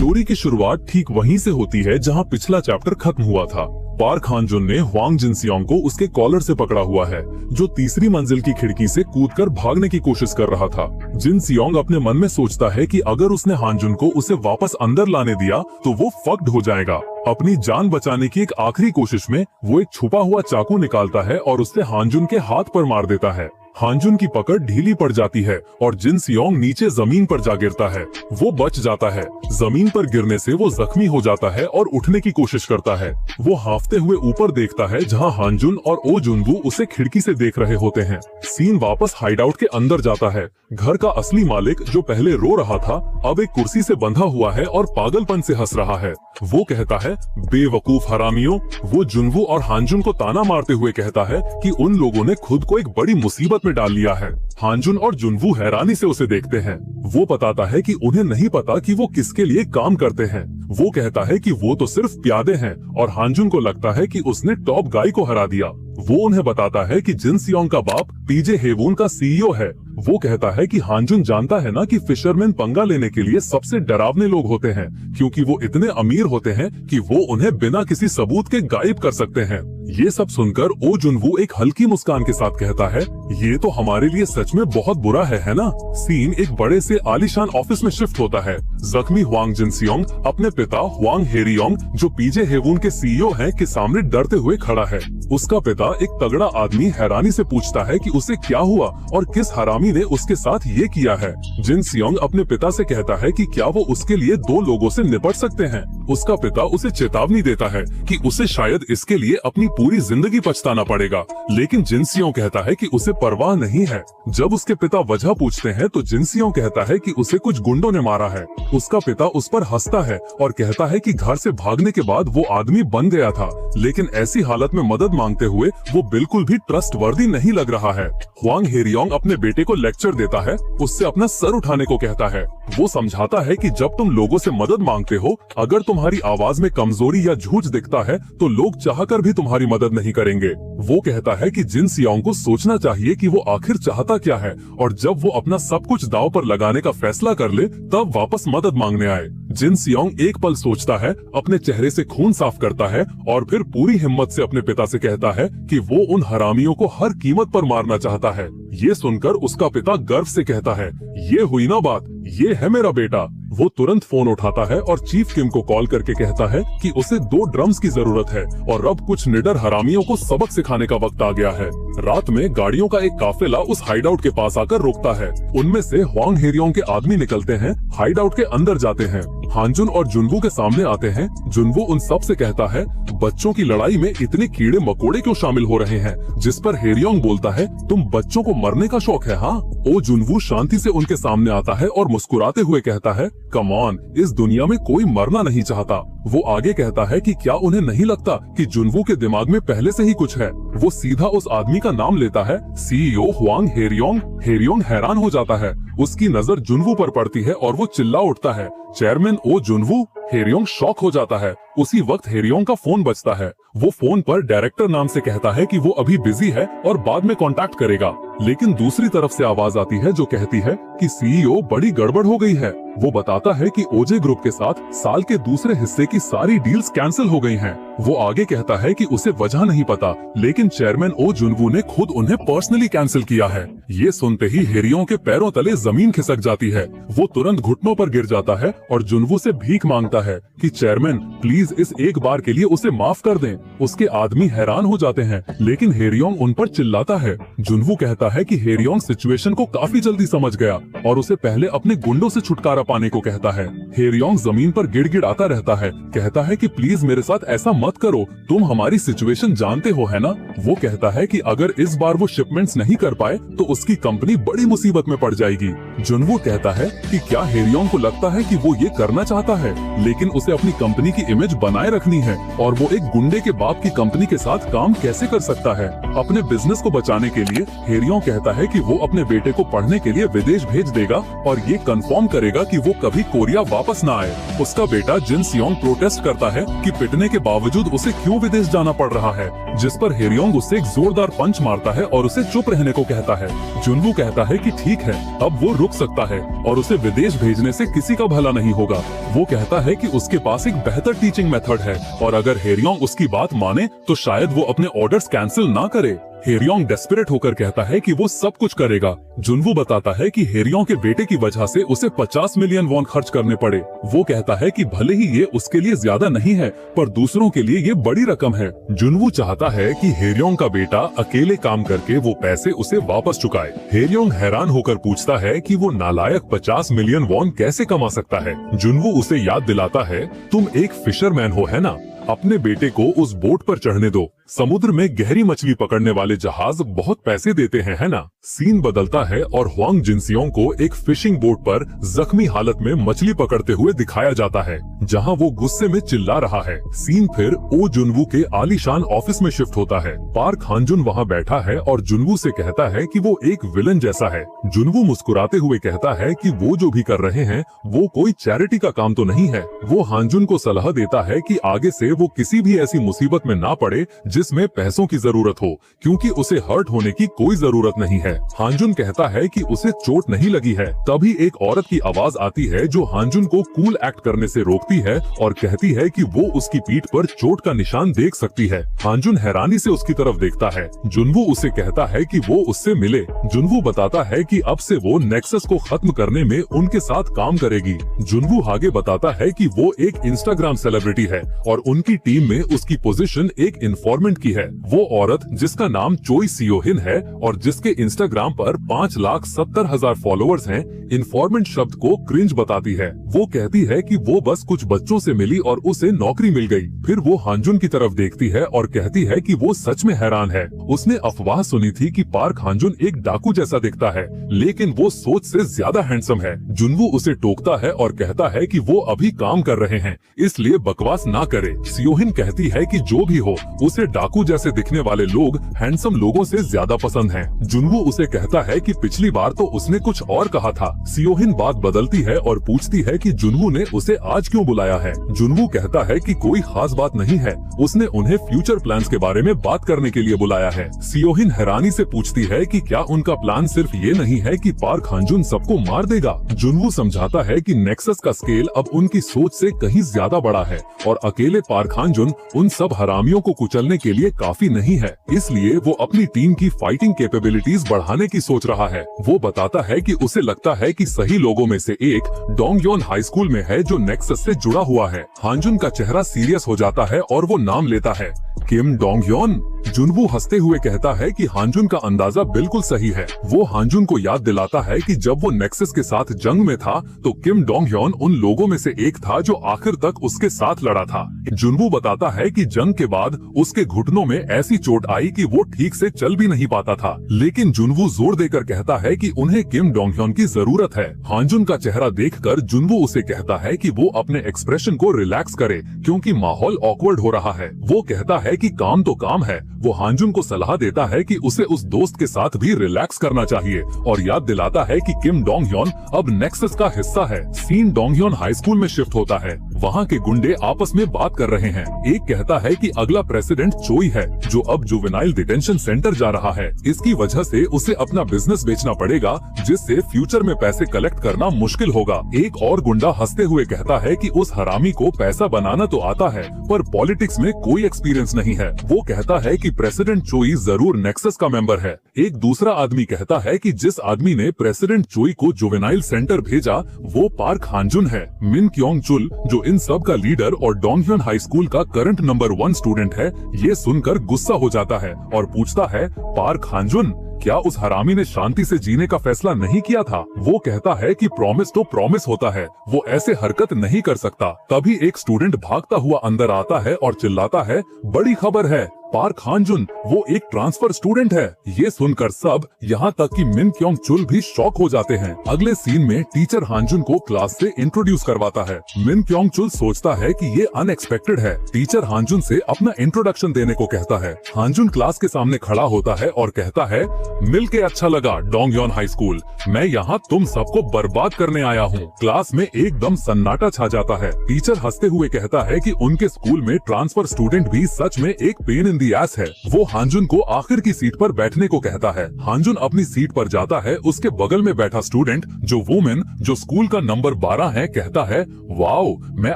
Story की शुरुआत ठीक वहीं से होती है जहां पिछला चैप्टर खत्म हुआ था। पार्क हांजुन ने हुआंग जिनसियांग को उसके कॉलर से पकड़ा हुआ है, जो तीसरी मंजिल की खिड़की से कूदकर भागने की कोशिश कर रहा था। जिनसियांग अपने मन में सोचता है कि अगर उसने हांजुन को उसे वापस अंदर लाने दिया तो वो फक्ड हो जाएगा। अपनी जान बचाने की एक आखिरी कोशिश में वो एक छुपा हुआ चाकू निकालता है और उससे हांजुन के हाथ पर मार देता है। हांजुन की पकड़ ढीली पड़ जाती है और जिनसियांग नीचे जमीन पर जा गिरता है। वो बच जाता है। जमीन पर गिरने से वो जख्मी हो जाता है और उठने की कोशिश करता है। वो हांफते हुए ऊपर देखता है जहां हांजुन और ओ जुनवू उसे खिड़की से देख रहे होते हैं। सीन वापस हाइडआउट के अंदर जाता है। घर का असली मालिक, जो पहले रो रहा था, अब एक कुर्सी से बंधा हुआ है और पागलपन से हंस रहा है। वो कहता है, बेवकूफ हरामियों। वो जुनवू और हांजुन को ताना मारते हुए कहता है कि उन लोगों ने खुद को एक बड़ी मुसीबत में डाल लिया है। हांजुन और जुनवू हैरानी से उसे देखते हैं। वो बताता है कि उन्हें नहीं पता कि वो किसके लिए काम करते हैं। वो कहता है कि वो तो सिर्फ प्यादे हैं और हांजुन को लगता है कि उसने टॉप गाय को हरा दिया। वो उन्हें बताता है कि जिनसियांग का बाप पीजे हेवून का सीईओ है। वो कहता है कि हांजुन जानता है ना कि फिशरमैन पंगा लेने के लिए सबसे डरावने लोग होते हैं, क्योंकि वो इतने अमीर होते हैं कि वो उन्हें बिना किसी सबूत के गायब कर सकते हैं। ये सब सुनकर ओ जुनवू एक हल्की मुस्कान के साथ कहता है, ये तो हमारे लिए सच में बहुत बुरा है ना। सीन एक बड़े से आलीशान ऑफिस में शिफ्ट होता है। जख्मी हुआंग जिनसियांग अपने पिता हुआंग हेरियोंग, जो पीजे हेवून के सीईओ हैं, के सामने डरते हुए खड़ा है। उसका पिता, एक तगड़ा आदमी, हैरानी से पूछता है कि उसे क्या हुआ और किस हरामी ने उसके साथ ये किया है। जिनसियांग अपने पिता से कहता है कि क्या वो उसके लिए 2 लोगों से निपट सकते हैं। उसका पिता उसे चेतावनी देता है कि उसे शायद इसके लिए अपनी पूरी जिंदगी पछताना पड़ेगा, लेकिन जिनसियांग कहता है कि उसे परवाह नहीं है। जब उसके पिता वजह पूछते हैं तो जिनसियांग कहता है कि उसे कुछ गुंडों ने मारा है। उसका पिता उस पर हंसता है और कहता है कि घर से भागने के बाद वो आदमी बन गया था, लेकिन ऐसी हालत में मदद मांगते हुए वो बिल्कुल भी ट्रस्टवर्दी नहीं लग रहा है। हुआंग हेरियोंग अपने बेटे को लेक्चर देता है, उससे अपना सर उठाने को कहता है। वो समझाता है कि जब तुम लोगों से मदद मांगते हो, अगर तुम्हारी आवाज में कमजोरी या झूठ दिखता है तो लोग चाहकर भी तुम्हारी मदद नहीं करेंगे। वो कहता है कि जिनसियांग को सोचना चाहिए कि वो आखिर चाहता क्या है, और जब वो अपना सब कुछ दांव पर लगाने का फैसला कर ले तब वापस मदद मांगने आए। जिनसियांग एक पल सोचता है, अपने चेहरे से खून साफ करता है और फिर पूरी हिम्मत से अपने पिता से कहता है कि वो उन हरामियों को हर कीमत पर मारना चाहता है। ये सुनकर उसका पिता गर्व से कहता है, ये हुई ना बात, ये है मेरा बेटा। वो तुरंत फोन उठाता है और चीफ किम को कॉल करके कहता है कि उसे 2 ड्रम्स की जरूरत है और अब कुछ निडर हरामियों को सबक सिखाने का वक्त आ गया है। रात में गाड़ियों का एक काफिला उस हाइडआउट के पास आकर रुकता है। उनमें से हुआंग हेरियोंग के आदमी निकलते हैं, हाइडआउट के अंदर जाते हैं, हांजुन और जुनवू के सामने आते हैं। जुनवू उन सब से कहता है, बच्चों की लड़ाई में इतने कीड़े मकोड़े क्यों शामिल हो रहे हैं? जिस पर हेरियोंग बोलता है, तुम बच्चों को मरने का शौक है हाँ? ओ जुनवू शांति से उनके सामने आता है और मुस्कुराते हुए कहता है, कम ऑन, इस दुनिया में कोई मरना नहीं चाहता। वो आगे कहता है कि क्या उन्हें नहीं लगता कि जुनवू के दिमाग में पहले से ही कुछ है। वो सीधा उस आदमी का नाम लेता है, सीईओ हुआंग हेरियोंग। हेरियोंग हैरान हो जाता है। उसकी नजर जुनवू पर पड़ती है और वो चिल्ला उठता है, चेयरमैन ओ जुनवू। हेरियोंग शॉक हो जाता है। उसी वक्त हेरियोंग का फोन बजता है। वो फोन पर डायरेक्टर नाम से कहता है कि वो अभी बिजी है और बाद में कांटेक्ट करेगा, लेकिन दूसरी तरफ से आवाज आती है जो कहती है कि सीईओ, बड़ी गड़बड़ हो गई है। वो बताता है कि ओजे ग्रुप के साथ साल के दूसरे हिस्से की सारी डील्स कैंसिल हो गई हैं। वो आगे कहता है कि उसे वजह नहीं पता, लेकिन चेयरमैन ओ जुनवू ने खुद उन्हें पर्सनली कैंसिल किया है। ये सुनते ही हेरियोंग के पैरों तले जमीन खिसक जाती है। वो तुरंत घुटनों पर गिर जाता है और जुनवू से भीख मांगता है कि चेयरमैन प्लीज इस एक बार के लिए उसे माफ कर दें। उसके आदमी हैरान हो जाते हैं, लेकिन हेरियोंग उन पर चिल्लाता है। जुनवू कहता है कि हेरियोंग सिचुएशन को काफी जल्दी समझ गया और उसे पहले अपने गुंडों से छुटकारा पाने को कहता है। हेरियोंग जमीन पर गिड़गिड़ाता रहता है, कहता है कि प्लीज मेरे साथ ऐसा मत करो, तुम हमारी सिचुएशन जानते हो है ना। वो कहता है कि अगर इस बार वो शिपमेंट्स नहीं कर पाए तो उसकी कंपनी बड़ी मुसीबत में पड़ जाएगी। जुनवू कहता है कि क्या हेरियोंग को लगता है कि वो ये करना चाहता है, लेकिन उसे अपनी कंपनी की इमेज बनाए रखनी है और वो एक गुंडे के बाप की कंपनी के साथ काम कैसे कर सकता है। अपने बिजनेस को बचाने के लिए हेरियोंग कहता है कि वो अपने बेटे को पढ़ने के लिए विदेश भेज देगा और ये कंफर्म करेगा कि वो कभी कोरिया वापस ना आए। उसका बेटा जिनसियांग प्रोटेस्ट करता है कि पिटने के बावजूद उसे क्यों विदेश जाना पड़ रहा है, जिस पर हेरियोंग उससे एक जोरदार पंच मारता है और उसे चुप रहने को कहता है। जुनवू कहता है कि ठीक है, अब वो रुक सकता है और उसे विदेश भेजने से किसी का भला नहीं होगा। वो कहता है है कि उसके पास एक बेहतर टीचिंग मेथड है और अगर हेरियोंग उसकी बात माने तो शायद वो अपने ऑर्डर्स कैंसिल ना करे। हेरियोंग डेस्परेट होकर कहता है कि वो सब कुछ करेगा। जुनवू बताता है कि हेरियोंग के बेटे की वजह से उसे 50 मिलियन वॉन खर्च करने पड़े। वो कहता है कि भले ही ये उसके लिए ज्यादा नहीं है पर दूसरों के लिए ये बड़ी रकम है। जुनवू चाहता है कि हेरियोंग का बेटा अकेले काम करके वो पैसे उसे वापस चुकाए। हेरियोंग हैरान होकर पूछता है कि वो नालायक 50 मिलियन वॉन कैसे कमा सकता है। जुनवू उसे याद दिलाता है, तुम एक फिशरमैन हो है ना, अपने बेटे को उस बोट पर चढ़ने दो। समुद्र में गहरी मछली पकड़ने वाले जहाज बहुत पैसे देते हैं है ना। सीन बदलता है और हुआंग जिनसियोंग को एक फिशिंग बोट पर जख्मी हालत में मछली पकड़ते हुए दिखाया जाता है जहां वो गुस्से में चिल्ला रहा है। सीन फिर ओ जुनवू के आलीशान ऑफिस में शिफ्ट होता है। पार्क हांजुन वहां बैठा है और जुनवू से कहता है कि वो एक विलन जैसा है। जुनवू मुस्कुराते हुए कहता है कि वो जो भी कर रहे हैं वो कोई चैरिटी का काम तो नहीं है। वो हांजुन को सलाह देता है कि आगे से वो किसी भी ऐसी मुसीबत में ना पड़े जिसमें पैसों की जरूरत हो, क्योंकि उसे हर्ट होने की कोई जरूरत नहीं है। हांजुन कहता है कि उसे चोट नहीं लगी है। तभी एक औरत की आवाज आती है जो हांजुन को कूल एक्ट करने से रोकती है और कहती है कि वो उसकी पीठ पर चोट का निशान देख सकती है। हांजुन हैरानी से उसकी तरफ देखता है। जुनवू उसे कहता है कि वो उससे मिले। जुनवू बताता है कि अब से वो नेक्सस को खत्म करने में उनके साथ काम करेगी। जुनवू आगे बताता है कि वो एक इंस्टाग्राम सेलिब्रिटी है और उनकी टीम में उसकी पोजीशन एक इन्फॉर्मेंट की है। वो औरत जिसका नाम चोई सियोहिन है और जिसके इंस्टाग्राम पर 5,70,000 फॉलोअर्स हैं, इन्फॉर्मेंट शब्द को क्रिंज बताती है। वो कहती है कि वो बस कुछ बच्चों से मिली और उसे नौकरी मिल गई। फिर वो हांजुन की तरफ देखती है और कहती है कि वो सच में हैरान है। उसने अफवाह सुनी थी कि पार्क हांजुन एक डाकू जैसा दिखता है, लेकिन वो सोच से ज्यादा हैंडसम है। जुनवू उसे टोकता है और कहता है कि वो अभी काम कर रहे हैं, इसलिए बकवास ना करे। सियोहिन कहती है कि जो भी हो, उसे डाकू जैसे दिखने वाले लोग हैंडसम लोगों से ज्यादा पसंद हैं। जुनवू उसे कहता है कि पिछली बार तो उसने कुछ और कहा था। सियोहिन बात बदलती है और पूछती है कि जुनवू ने उसे आज क्यों बुलाया है। जुनवू कहता है कि कोई खास बात नहीं है, उसने उन्हें फ्यूचर प्लान्स के बारे में बात करने के लिए बुलाया है। सियोहिन हैरानी से पूछती है कि क्या उनका प्लान सिर्फ ये नहीं है कि पार्क हांजुन सबको मार देगा। जुनवू समझाता है कि नेक्सस का स्केल अब उनकी सोच से कहीं ज्यादा बड़ा है और अकेले पार्क हांजुन उन सब हरामियों को कुचलने के लिए काफी नहीं है, इसलिए वो अपनी टीम की फाइटिंग कैपेबिलिटीज बढ़ाने की सोच रहा है। वो बताता है कि उसे लगता है कि सही लोगों में से एक डोंगयोन हाई स्कूल में है जो नेक्सस से जुड़ा हुआ है। हांजुन का चेहरा सीरियस हो जाता है और वो नाम लेता है, किम डोंगयोन। जुनवू हंसते हुए कहता है कि हांजुन का अंदाजा बिल्कुल सही है। वो हांजुन को याद दिलाता है कि जब वो नेक्सस के साथ जंग में था तो किम डोंगयोन उन लोगों में से एक था जो आखिर तक उसके साथ लड़ा था। जुनवू बताता है कि जंग के बाद उसके घुटनों में ऐसी चोट आई कि वो ठीक से चल भी नहीं पाता था, लेकिन जुनवू जोर देकर कहता है कि उन्हें किम डोंगयोन की जरूरत है। हांजुन का चेहरा देखकर जुनवू उसे कहता है कि वो अपने एक्सप्रेशन को रिलैक्स करे क्योंकि माहौल ऑकवर्ड हो रहा है। वो कहता है कि काम तो काम है। वो हांजुन को सलाह देता है कि उसे उस दोस्त के साथ भी रिलैक्स करना चाहिए और याद दिलाता है कि किम डोंगयोन अब नेक्सस का हिस्सा है। सीन डोंगयोन हाई स्कूल में शिफ्ट होता है। वहाँ के गुंडे आपस में बात कर रहे हैं। एक कहता है कि अगला प्रेसिडेंट चोई है जो अब जुवेनाइल डिटेंशन सेंटर जा रहा है। इसकी वजह से उसे अपना बिजनेस बेचना पड़ेगा जिससे फ्यूचर में पैसे कलेक्ट करना मुश्किल होगा। एक और गुंडा हंसते हुए कहता है कि उस हरामी को पैसा बनाना तो आता है पर पॉलिटिक्स में कोई एक्सपीरियंस नहीं है। वो कहता है कि प्रेसिडेंट चोई जरूर नेक्सस का मेंबर है। एक दूसरा आदमी कहता है कि जिस आदमी ने प्रेसिडेंट चोई को जुवेनाइल सेंटर भेजा वो पार्क हांजुन है। मिन क्योंग चुल जो इन सब का लीडर और डोंगयोन हाई स्कूल का करंट नंबर 1 स्टूडेंट है, ये सुनकर गुस्सा हो जाता है और पूछता है, पार्क हांजुन क्या उस हरामी ने शांति से जीने का फैसला नहीं किया था? वो कहता है कि प्रॉमिस तो प्रॉमिस होता है, वो ऐसे हरकत नहीं कर सकता। तभी एक स्टूडेंट भागता हुआ अंदर आता है और चिल्लाता है, बड़ी खबर है, पार्क हांजुन वो एक ट्रांसफर स्टूडेंट है। ये सुनकर सब यहाँ तक कि मिन क्योंग चुल भी शॉक हो जाते हैं। अगले सीन में टीचर हांजुन को क्लास से इंट्रोड्यूस करवाता है। मिन क्योंग चुल सोचता है कि ये अनएक्सपेक्टेड है। टीचर हांजुन से अपना इंट्रोडक्शन देने को कहता है। हांजुन क्लास के सामने खड़ा होता है और कहता है, मिलके अच्छा लगा डोंगयोन हाई स्कूल, मैं यहाँ तुम सबको बर्बाद करने आया हूँ। क्लास में एकदम सन्नाटा छा जाता है। टीचर हंसते हुए कहता है कि उनके स्कूल में ट्रांसफर स्टूडेंट भी सच में एक पेन इन दी एस है। वो हानजुन को आखिर की सीट पर बैठने को कहता है। हानजुन अपनी सीट पर जाता है। उसके बगल में बैठा स्टूडेंट जो वुमेन जो स्कूल का नंबर 12 है कहता है, वाओ, मैं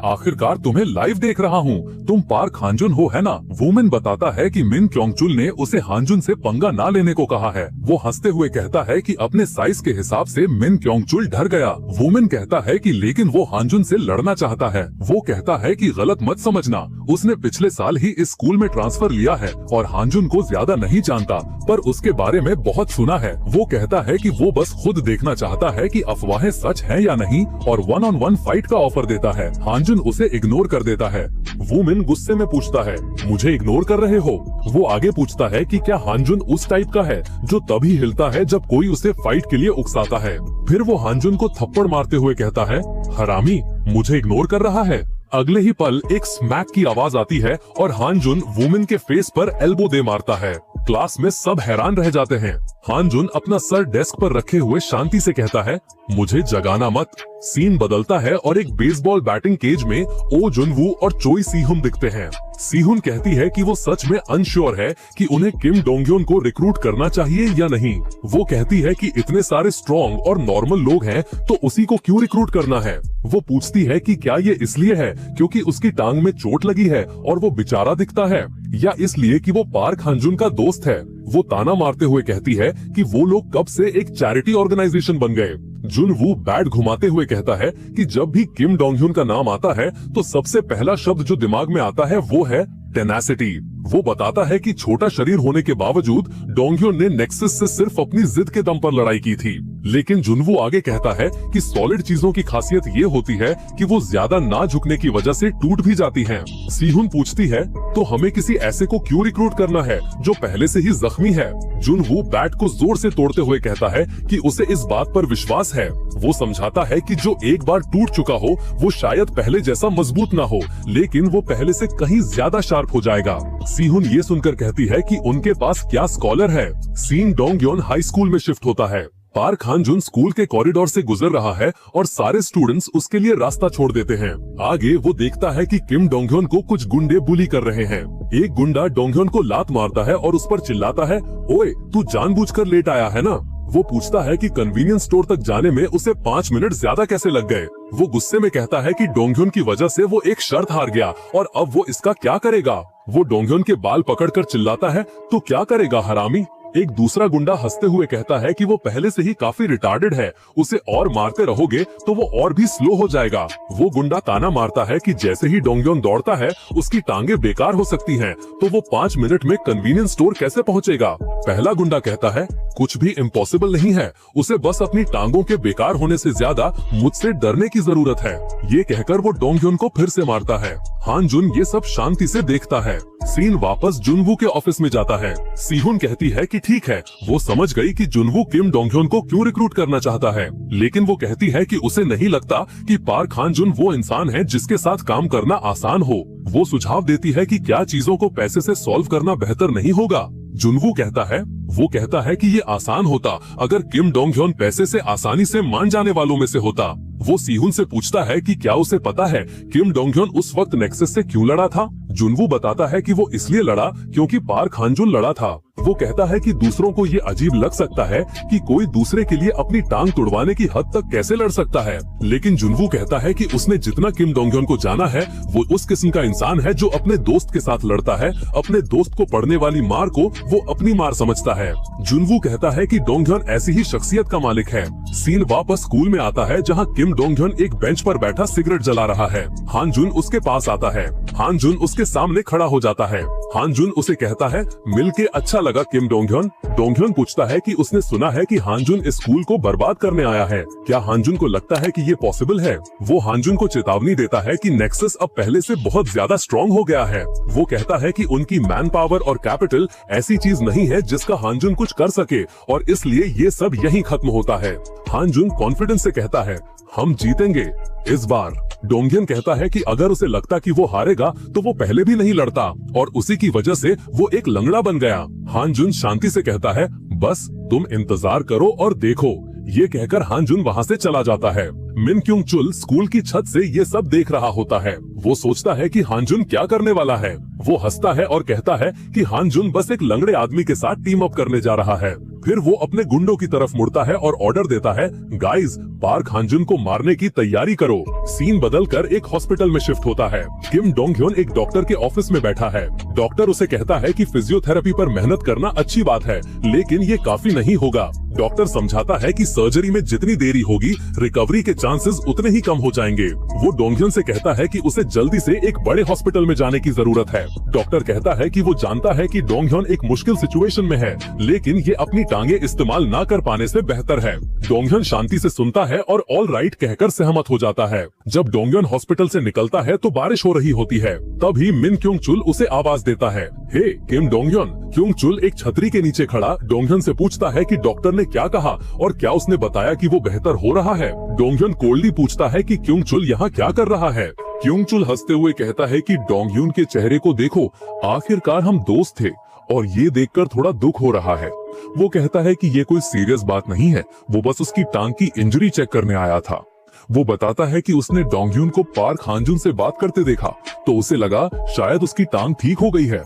आखिरकार तुम्हें लाइव देख रहा हूँ, तुम पार्क हानजुन हो है ना। वुमेन बताता है कि मिन क्योंगचुल ने उसे हानजुन से पंगा ना लेने को कहा है। वो हंसते हुए कहता है कि अपने साइज के हिसाब से मिन क्योंगचुल डर गया। वुमेन कहता है कि लेकिन वो हानजुन से लड़ना चाहता है। वो कहता है कि गलत मत समझना, उसने पिछले साल ही इस स्कूल में ट्रांसफर लिया है और हानजुन को ज्यादा नहीं जानता, पर उसके बारे में बहुत सुना है। वो कहता है कि वो बस खुद देखना चाहता है कि अफवाहें सच है या नहीं और 1-on-1 फाइट का ऑफर देता है। हानजुन उसे इग्नोर कर देता है। वुमेन गुस्से में पूछता है, मुझे इग्नोर कर रहे हो? वो आगे पूछता है कि क्या हानजुन उस टाइप का है जो तभी हिलता है जब कोई उसे फाइट के लिए उकसाता है। फिर वो हानजुन को थप्पड़ मारते हुए कहता है, हरामी, मुझे इग्नोर कर रहा है। अगले ही पल एक स्मैक की आवाज आती है और हानजुन वुमेन के फेस पर एल्बो दे मारता है। क्लास में सब हैरान रह जाते हैं। हानजुन अपना सर डेस्क पर रखे हुए शांति से कहता है, मुझे जगाना मत। सीन बदलता है और एक बेसबॉल बैटिंग केज में ओ जुनवू और चोई सीहुन दिखते हैं। सीहुन कहती है कि वो सच में अनश्योर है कि उन्हें किम डोंगयोन को रिक्रूट करना चाहिए या नहीं। वो कहती है कि इतने सारे स्ट्रॉन्ग और नॉर्मल लोग हैं तो उसी को क्यों रिक्रूट करना है। वो पूछती है कि क्या ये इसलिए है क्योंकि उसकी टांग में चोट लगी है और वो बेचारा दिखता है, या इसलिए कि वो पार्क हानजुन का दोस्त है। वो ताना मारते हुए कहती है कि वो लोग कब से एक चैरिटी ऑर्गेनाइजेशन बन गए। जुनवू बैट घुमाते हुए कहता है कि जब भी किम डोंगह्युन का नाम आता है तो सबसे पहला शब्द जो दिमाग में आता है वो है टेनासिटी। वो बताता है कि छोटा शरीर होने के बावजूद डोंगह्युन ने नेक्सस से सिर्फ अपनी जिद के दम पर लड़ाई की थी। लेकिन जुनवू आगे कहता है कि सॉलिड चीजों की खासियत ये होती है कि वो ज्यादा ना झुकने की वजह से टूट भी जाती हैं। सीहुन पूछती है, तो हमें किसी ऐसे को क्यों रिक्रूट करना है जो पहले से ही जख्मी है। जुनवू बैट को जोर से तोड़ते हुए कहता है कि उसे इस बात पर विश्वास है। वो समझाता है कि जो एक बार टूट चुका हो वो शायद पहले जैसा मजबूत ना हो, लेकिन वो पहले से कहीं ज्यादा शार्प हो जाएगा। सीहुन ये सुनकर कहती है कि उनके पास क्या स्कॉलर है। सीन डोंगह्युन हाई स्कूल में शिफ्ट होता है। पार्क हानजुन स्कूल के कॉरिडोर से गुजर रहा है और सारे स्टूडेंट्स उसके लिए रास्ता छोड़ देते हैं। आगे वो देखता है कि किम डोंगह्युन को कुछ गुंडे बुली कर रहे हैं। एक गुंडा डोंगह्युन को लात मारता है और उस पर चिल्लाता है, ओए, तू जानबूझकर लेट आया है ना। वो पूछता है कि कन्वीनियंस स्टोर तक जाने में उसे 5 मिनट ज्यादा कैसे लग गए। वो गुस्से में कहता है कि डोंगह्युन की वजह से वो एक शर्त हार गया और अब वो इसका क्या करेगा। वो डोंगह्युन के बाल पकड़कर चिल्लाता है, तो क्या करेगा हरामी। एक दूसरा गुंडा हंसते हुए कहता है कि वो पहले से ही काफी रिटार्डेड है, उसे और मारते रहोगे तो वो और भी स्लो हो जाएगा। वो गुंडा ताना मारता है कि जैसे ही डोंगह्युन दौड़ता है उसकी टांगे बेकार हो सकती हैं, तो वो 5 मिनट में कन्वीनियंस स्टोर कैसे पहुंचेगा। पहला गुंडा कहता है, कुछ भी इम्पॉसिबल नहीं है, उसे बस अपनी टांगों के बेकार होने से ज्यादा मुझसे डरने की जरूरत है। ये कहकर वो डोंगह्युन को फिर से मारता है। हानजुन ये सब शांति से देखता है। सीन वापस जुनवू के ऑफिस में जाता है। सीहुन कहती है कि ठीक है, वो समझ गई कि जुनवू किम डोंगह्युन को क्यों रिक्रूट करना चाहता है, लेकिन वो कहती है कि उसे नहीं लगता कि पार्क हानजुन वो इंसान है जिसके साथ काम करना आसान हो। वो सुझाव देती है कि क्या चीजों को पैसे से सॉल्व करना बेहतर नहीं होगा। जुनवू कहता है कि ये आसान होता अगर किम डोंगह्युन पैसे से आसानी से मान जाने वालों में से होता। वो सीहुन से पूछता है कि क्या उसे पता है किम डोंगह्युन उस वक्त नेक्सस से क्यों लड़ा था। जुनवू बताता है कि वो इसलिए लड़ा क्योंकि पार्क हानजुन लड़ा था। वो कहता है कि दूसरों को ये अजीब लग सकता है कि कोई दूसरे के लिए अपनी टांग तुड़वाने की हद तक कैसे लड़ सकता है, लेकिन जुनवू कहता है कि उसने जितना किम डोंगह्युन को जाना है वो उस किस्म का इंसान है जो अपने दोस्त के साथ लड़ता है, अपने दोस्त को पड़ने वाली मार को वो अपनी मार समझता है। जुनवू कहता है कि डोंगह्युन ऐसी ही शख्सियत का मालिक है। सीन वापस स्कूल में आता है जहाँ किम डोंगह्युन एक बेंच पर बैठा सिगरेट जला रहा है। हानजुन उसके पास आता है। हानजुन उसके सामने खड़ा हो जाता है। हानजुन उसे कहता है, मिलके अच्छा लगा किम डोंगह्युन। डोंगह्युन पूछता है कि उसने सुना है कि हानजुन इस स्कूल को बर्बाद करने आया है, क्या हानजुन को लगता है कि ये पॉसिबल है। वो हानजुन को चेतावनी देता है कि नेक्सस अब पहले से बहुत ज्यादा स्ट्रॉन्ग हो गया है। वो कहता है कि उनकी मैन पावर और कैपिटल ऐसी चीज नहीं है जिसका हानजुन कुछ कर सके और इसलिए ये सब यहीं खत्म होता है। हानजुन कॉन्फिडेंस से कहता है, हम जीतेंगे इस बार। डोंगह्युन कहता है कि अगर उसे लगता कि वो हारेगा तो वो पहले भी नहीं लड़ता और उसी की वजह से वो एक लंगड़ा बन गया। हानजुन शांति से कहता है, बस तुम इंतजार करो और देखो, ये कहकर हानजुन वहाँ से चला जाता है। मिन क्योंग चुल स्कूल की छत से ये सब देख रहा होता है। वो सोचता है कि हानजुन क्या करने वाला है। वो हंसता है और कहता है कि हानजुन बस एक लंगड़े आदमी के साथ टीम अप करने जा रहा है। फिर वो अपने गुंडों की तरफ मुड़ता है और ऑर्डर देता है, गाइस पार्क हानजुन को मारने की तैयारी करो। सीन बदलकर एक हॉस्पिटल में शिफ्ट होता है। किम डोंग ह्योन एक डॉक्टर के ऑफिस में बैठा है। डॉक्टर उसे कहता है कि फिजियोथेरेपी पर मेहनत करना अच्छी बात है, लेकिन ये काफी नहीं होगा। डॉक्टर समझाता है कि सर्जरी में जितनी देरी होगी, रिकवरी के चांसेस उतने ही कम हो जाएंगे। वो डोंग ह्योन से कहता है कि उसे जल्दी से एक बड़े हॉस्पिटल में जाने की जरूरत है। डॉक्टर कहता है कि वो जानता है कि डोंग ह्योन एक मुश्किल सिचुएशन में है, लेकिन ये अपनी टांगे इस्तेमाल ना कर पाने से बेहतर है। डोंग ह्योन शांति से सुनता है और ऑल राइट कहकर सहमत हो जाता है। जब डोंग ह्योन हॉस्पिटल से निकलता है तो बारिश हो रही होती है। तभी मिन क्योंग चुल उसे आवाज देता है, हे किम डोंग ह्योन। क्योंग चुल एक छतरी के नीचे खड़ा डोंग ह्योन से पूछता है कि डॉक्टर ने क्या कहा और क्या उसने बताया कि वो बेहतर हो रहा है। डोंग ह्योन कोल्डली पूछता है कि क्योंग चुल यहाँ क्या कर रहा है। क्योंग चुल हंसते हुए कहता है कि डोंग ह्योन के चेहरे को देखो, आखिरकार हम दोस्त थे और ये देखकर थोड़ा दुख हो रहा है। वो कहता है कि ये कोई सीरियस बात नहीं है, वो बस उसकी टांग की इंजरी चेक करने आया था। वो बताता है कि उसने डोंग ह्योन को पार्क हानजुन से बात करते देखा तो उसे लगा शायद उसकी टांग ठीक हो गई है।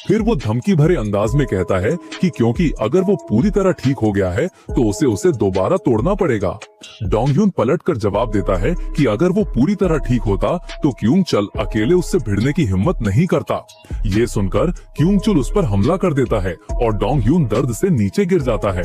फिर वो धमकी भरे अंदाज में कहता है कि क्योंकि अगर वो पूरी तरह ठीक हो गया है तो उसे दोबारा तोड़ना पड़ेगा। डोंग ह्योन पलटकर जवाब देता है कि अगर वो पूरी तरह ठीक होता तो क्योंग चल अकेले उससे भिड़ने की हिम्मत नहीं करता। ये सुनकर क्योंग चुल उस पर हमला कर देता है और डोंग ह्योन दर्द से नीचे गिर जाता है।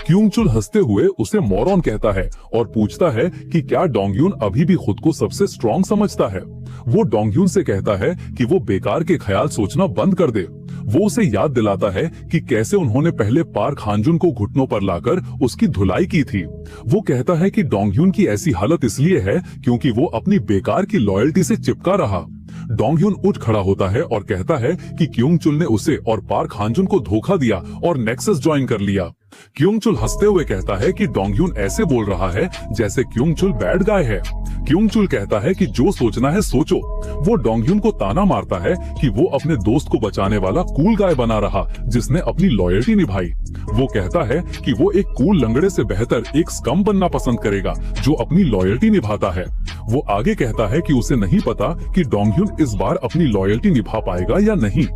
क्योंग चुल हंसते हुए उसे मोरॉन कहता है और पूछता है कि क्या डोंग ह्योन अभी भी खुद को सबसे स्ट्रॉन्ग समझता है। वो डोंग ह्योन से कहता है कि वो बेकार के ख्याल सोचना बंद कर दे। वो उसे याद दिलाता है कि कैसे उन्होंने पहले पार्क हानजुन को घुटनों पर लाकर उसकी धुलाई की थी। वो कहता है कि डोंग ह्योन की ऐसी हालत इसलिए है क्योंकि वो अपनी बेकार की लॉयल्टी से चिपका रहा। डोंग ह्योन उठ खड़ा होता है और कहता है कि क्योंग चुल ने उसे और पार्क हानजुन को धोखा दिया और नेक्सस ज्वाइन कर लिया। क्योंग चुल हंसते हुए कहता है कि डोंग ह्योन ऐसे बोल रहा है जैसे क्योंग चुल बैड गाय है। क्योंग चुल कहता है कि जो सोचना है सोचो। वो डोंग ह्योन को ताना मारता है कि वो अपने दोस्त को बचाने वाला कूल गाय बना रहा जिसने अपनी लॉयल्टी निभाई। वो कहता है कि वो एक कूल लंगड़े से बेहतर एक स्कम बनना पसंद करेगा जो अपनी लॉयल्टी निभाता है। वो आगे कहता है कि उसे नहीं पता कि डोंग ह्योन इस बार अपनी लॉयल्टी निभा पाएगा या नहीं।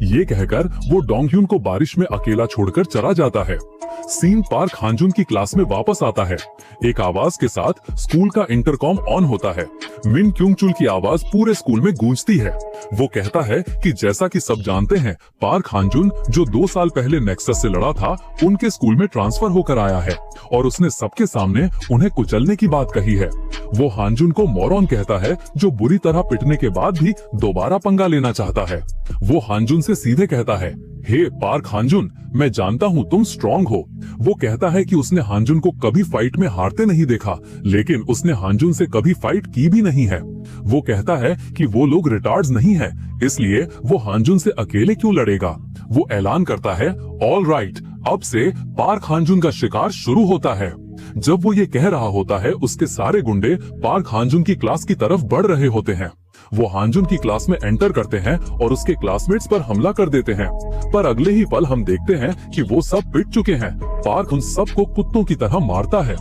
ये कहकर वो डोंग ह्योन को बारिश में अकेला छोड़कर चला जाता है। सीन पार्क हानजुन की क्लास में वापस आता है। एक आवाज के साथ स्कूल का इंटरकॉम ऑन होता है। मिन क्योंग चुल की आवाज पूरे स्कूल में गूंजती है। वो कहता है कि जैसा कि सब जानते हैं, पार्क हानजुन जो 2 साल पहले नेक्सस से लड़ा था, उनके स्कूल में ट्रांसफर होकर आया है और उसने सबके सामने उन्हें कुचलने की बात कही है। वो हानजुन को मोरॉन कहता है जो बुरी तरह पिटने के बाद भी दोबारा पंगा लेना चाहता है। वो हानजुन से सीधे कहता है, हे पार्क हानजुन, मैं जानता हूँ तुम स्ट्रॉन्ग हो। वो कहता है कि उसने हानजुन को कभी फाइट में हारते नहीं देखा, लेकिन उसने हानजुन से कभी फाइट की भी नहीं है। वो कहता है कि वो लोग रिटार्ड्स नहीं है, इसलिए वो हानजुन से अकेले क्यों लड़ेगा। वो ऐलान करता है, ऑल राइट, अब से पार्क हानजुन का शिकार शुरू होता है। जब वो ये कह रहा होता है, उसके सारे गुंडे पार्क हानजुन की क्लास की तरफ बढ़ रहे होते हैं। वो हानजुन की क्लास में एंटर करते हैं और उसके क्लासमेट्स पर हमला कर देते हैं, पर अगले ही पल हम देखते हैं कि वो सब पिट चुके हैं। पार्क उन सबको कुत्तों की तरह मारता है।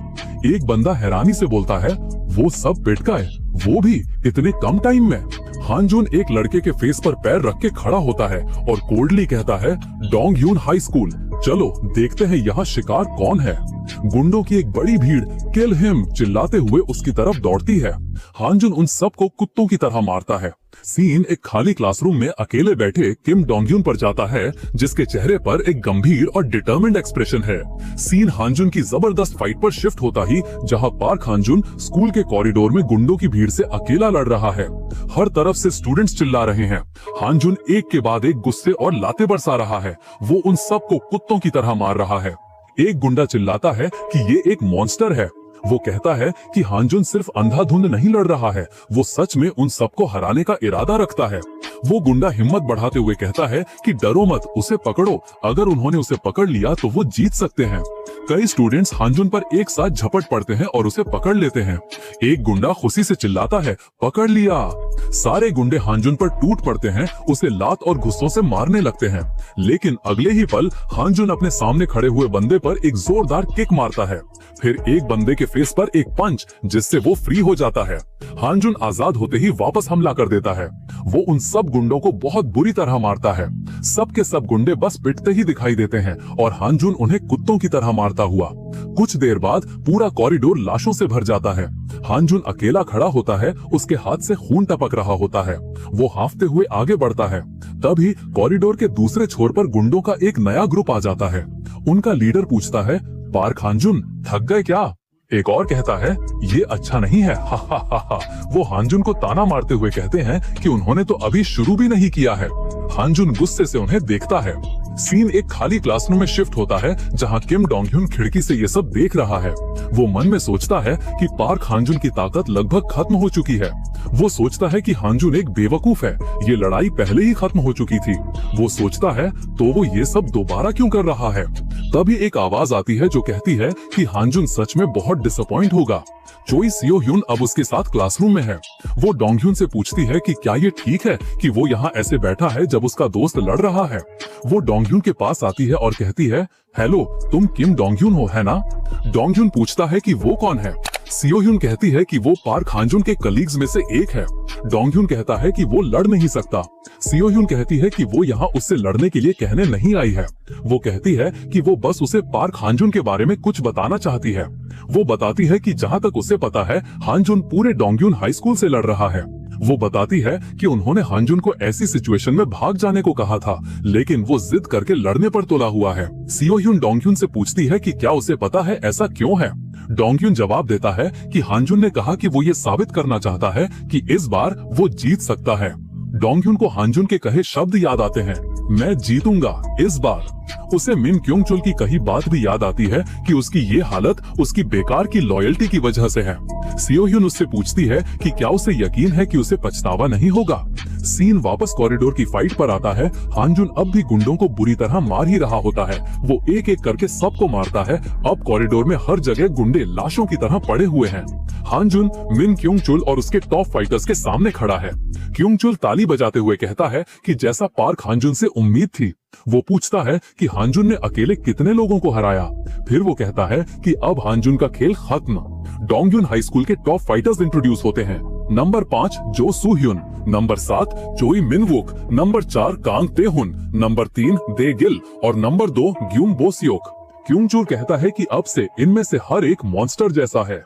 एक बंदा हैरानी से बोलता है, वो सब पिट गए, वो भी इतने कम टाइम में। हानजुन एक लड़के के फेस पर पैर रख के खड़ा होता है और कोल्डली कहता है, डोंग ह्योन हाई स्कूल, चलो देखते हैं यहाँ शिकार कौन है। गुंडों की एक बड़ी भीड़ किल हिम चिल्लाते हुए उसकी तरफ दौड़ती है। हानजुन उन सबको कुत्तों की तरह मारता है। सीन एक खाली क्लासरूम में अकेले बैठे किम डोंग ह्योन पर जाता है, जिसके चेहरे पर एक गंभीर और डिटर्मिन्ड एक्सप्रेशन है। सीन हानजुन की जबरदस्त फाइट पर शिफ्ट होता ही जहां पार्क हानजुन स्कूल के कॉरिडोर में गुंडों की भीड़ से अकेला लड़ रहा है। हर तरफ से स्टूडेंट्स चिल्ला रहे हैं। हानजुन एक के बाद एक गुस्से और लाते बरसा रहा है। वो उन सबको कुत्तों की तरह मार रहा है। एक गुंडा चिल्लाता है कि ये एक मॉन्स्टर है। वो कहता है कि हानजुन सिर्फ अंधाधुंध नहीं लड़ रहा है, वो सच में उन सबको हराने का इरादा रखता है। वो गुंडा हिम्मत बढ़ाते हुए कहता है कि डरो मत, उसे पकड़ो, अगर उन्होंने उसे पकड़ लिया तो वो जीत सकते हैं। कई स्टूडेंट्स हांजुन पर एक साथ झपट पड़ते हैं और उसे पकड़ लेते हैं। एक गुंडा खुशी से चिल्लाता है, पकड़ लिया। सारे गुंडे हांजुन पर टूट पड़ते हैं, उसे लात और गुस्सों से मारने लगते हैं। लेकिन अगले ही पल हांजुन अपने सामने खड़े हुए बंदे पर एक जोरदार किक मारता है, फिर एक बंदे के फेस पर एक पंच, जिससे वो फ्री हो जाता है। हांजुन आजाद होते ही वापस हमला कर देता है। वो उन सब गुंडों को बहुत बुरी तरह मारता है। सब के सब गुंडे बस पिटते ही दिखाई देते हैं और हांजुन उन्हें कुत्तों की तरह मारता हुआ। कुछ देर बाद पूरा कॉरिडोर लाशों से भर जाता है। हांजुन अकेला खड़ा होता है, उसके हाथ से खून टपक रहा होता है। वो हांफते हुए आगे बढ़ता है। तभी कॉरिडोर के दूसरे छोर पर गुंडों का एक नया ग्रुप आ जाता है। उनका लीडर पूछता है, पार्क हांजुन, थक गए क्या? एक और कहता है, ये अच्छा नहीं है। हा हा हा हा। वो हांजुन को ताना मारते हुए कहते हैं कि उन्होंने तो अभी शुरू भी नहीं किया है। हांजुन गुस्से से उन्हें देखता है। सीन एक खाली क्लासरूम में शिफ्ट होता है, जहां किम डोंग ह्यून खिड़की से ये सब देख रहा है। वो मन में सोचता है कि पार्क हांजुन की ताकत लगभग खत्म हो चुकी है। वो सोचता है कि हांजुन एक बेवकूफ है, ये लड़ाई पहले ही खत्म हो चुकी थी। वो सोचता है तो वो ये सब दोबारा क्यों कर रहा है। तभी एक आवाज आती है जो कहती है कि हांजुन सच में बहुत डिसअपॉइंट होगा। चोई सियो ह्यून अब उसके साथ क्लासरूम में है। वो डोंग ह्यून से पूछती है कि क्या ये ठीक है कि वो यहाँ ऐसे बैठा है जब उसका दोस्त लड़ रहा है। वो डोंग ह्यून के पास आती है और कहती है, हेलो, तुम किम डोंग ह्यून हो, है ना? डोंग ह्यून पूछता है कि वो कौन है। सियो ह्यून कहती है कि वो पार्क हांजुन के कलीग्स में से एक है। डोंग ह्यून कहता है कि वो लड़ नहीं सकता। सियो ह्यून कहती है कि वो यहाँ उससे लड़ने के लिए कहने नहीं आई है। वो कहती है कि वो बस उसे पार्क हांजुन के बारे में कुछ बताना चाहती है। वो बताती है कि जहाँ तक उसे पता है, हांजुन पूरे डोंगह्यून हाई स्कूल से लड़ रहा है। वो बताती है कि उन्होंने हांजुन को ऐसी सिचुएशन में भाग जाने को कहा था, लेकिन वो जिद करके लड़ने पर तुला हुआ है। सियो ह्यून डोंगह्यून से पूछती है कि क्या उसे पता है ऐसा क्यों है। डोंगह्यून जवाब देता है कि हांजुन ने कहा कि वो ये साबित करना चाहता है कि इस बार वो जीत सकता है। डोंगह्यून को हांजुन के कहे शब्द याद आते हैं, मैं जीतूंगा इस बार। उसे मिन क्योंग चुल की कही बात भी याद आती है कि उसकी ये हालत उसकी बेकार की लॉयल्टी की वजह से है। सियो ह्यून उससे पूछती है कि क्या उसे यकीन है कि उसे पछतावा नहीं होगा। सीन वापस कॉरिडोर की फाइट पर आता है। हांजुन अब भी गुंडों को बुरी तरह मार ही रहा होता है। वो एक एक करके सबको मारता है। अब कॉरिडोर में हर जगह गुंडे लाशों की तरह पड़े हुए हैं। हांजुन मिन क्योंग चुल और उसके टॉप फाइटर्स के सामने खड़ा है। क्योंग चुल ताली बजाते हुए कहता है कि जैसा पार्क हांजुन से उम्मीद थी। वो पूछता है कि हांजुन ने अकेले कितने लोगों को हराया। फिर वो कहता है कि अब हांजुन का खेल खत्म। डोंगह्यून हाई स्कूल के टॉप फाइटर्स इंट्रोड्यूस होते हैं। नंबर 5 जो सू ह्यून, नंबर 7 चोई मिन वुक, नंबर 4 कांग तेहुन, नंबर 3 दे गिल और नंबर 2 ग्यूम बोसियोक। क्योंग चुल कहता है कि अब से इनमें से हर एक मॉन्स्टर जैसा है।